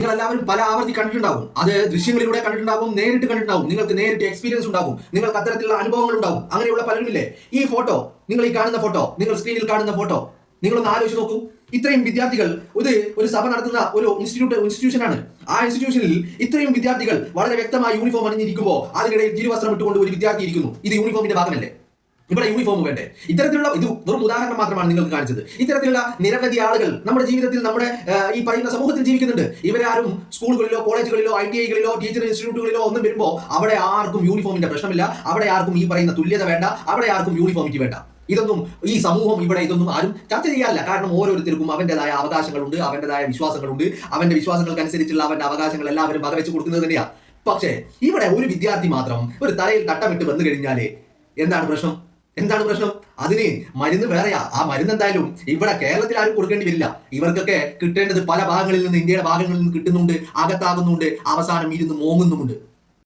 നിങ്ങൾ എല്ലാവരും പല ആവർത്തി കണ്ടിട്ടുണ്ടാവും. അത് ദൃശ്യങ്ങളിലൂടെ കണ്ടിട്ടുണ്ടാവും, നേരിട്ട് കണ്ടിട്ടുണ്ടാവും. നിങ്ങൾക്ക് നേരിട്ട് എക്സ്പീരിയൻസ് ഉണ്ടാവും, നിങ്ങൾക്ക് അത്തരത്തിലുള്ള അനുഭവങ്ങൾ ഉണ്ടാവും. അങ്ങനെയുള്ള പലരുമില്ലേ? ഈ ഫോട്ടോ, നിങ്ങൾ ഈ കാണുന്ന ഫോട്ടോ, നിങ്ങൾ സ്ക്രീനിൽ കാണുന്ന ഫോട്ടോ നിങ്ങളൊന്ന് ആലോചിച്ച് നോക്കൂ. ഇത്രയും വിദ്യാർത്ഥികൾ ഒരു സഭ നടത്തുന്ന ഒരു ഇൻസ്റ്റിറ്റ്യൂഷനാണ്. ആ ഇൻസ്റ്റിറ്റ്യൂഷനിൽ ഇത്രയും വിദ്യാർത്ഥികൾ വളരെ വ്യക്തമായ യൂണിഫോം അണിഞ്ഞിരിക്കുമ്പോൾ അതിനിടയിൽ തിരുവസ്ത്രം ഇട്ടുകൊണ്ട് ഒരു വിദ്യാർത്ഥി ഇരിക്കുന്നു. ഇത് യൂണിഫോമിന്റെ ഭാഗമല്ലേ? ഇവിടെ യൂണിഫോം വേണ്ടേ? ഇത്തരത്തിലുള്ള ഇത് വെറും ഉദാഹരണം മാത്രമാണ് നിങ്ങൾക്ക് കാണിച്ചത്. ഇത്തരത്തിലുള്ള നിരവധി ആളുകൾ നമ്മുടെ ജീവിതത്തിൽ, നമ്മുടെ ഈ പറയുന്ന സമൂഹത്തിൽ ജീവിക്കുന്നുണ്ട്. ഇവരാരും സ്കൂളുകളിലോ കോളേജുകളിലോ ITIകളിലോ ടീച്ചർ ഇൻസ്റ്റിറ്റ്യൂട്ടുകളിലോ ഒന്നും വരുമ്പോൾ അവിടെ ആർക്കും യൂണിഫോമിന്റെ പ്രശ്നമില്ല. അവിടെ ആർക്കും ഈ പറയുന്ന തുല്യത വേണ്ട. അവിടെ ആർക്കും യൂണിഫോമിറ്റി വേണ്ട. ഇതൊന്നും ഈ സമൂഹം ഇവിടെ ഇതൊന്നും ആരും ചർച്ച ചെയ്യാറില്ല. കാരണം ഓരോരുത്തർക്കും അവൻ്റെതായ അവകാശങ്ങളുണ്ട്, അവൻ്റെതായ വിശ്വാസങ്ങളുണ്ട്. അവന്റെ വിശ്വാസങ്ങൾക്കനുസരിച്ചുള്ള അവന്റെ അവകാശങ്ങൾ എല്ലാവരും വകവെച്ച് കൊടുക്കുന്നത് തന്നെയാണ്. പക്ഷേ ഇവിടെ ഒരു വിദ്യാർത്ഥി മാത്രം ഒരു തലയിൽ തട്ടമിട്ട് വന്നു കഴിഞ്ഞാല് എന്താണ് പ്രശ്നം? അതിന് മരുന്ന് വേറെയാ. ആ മരുന്ന് എന്തായാലും ഇവിടെ കേരളത്തിൽ ആരും കൊടുക്കേണ്ടി വരില്ല. ഇവർക്കൊക്കെ കിട്ടേണ്ടത് പല ഭാഗങ്ങളിൽ നിന്ന്, ഇന്ത്യയുടെ ഭാഗങ്ങളിൽ നിന്ന് കിട്ടുന്നുണ്ട്, അകത്താകുന്നുണ്ട്, അവസാനം ഇരുന്ന് മോങ്ങുന്നുമുണ്ട്.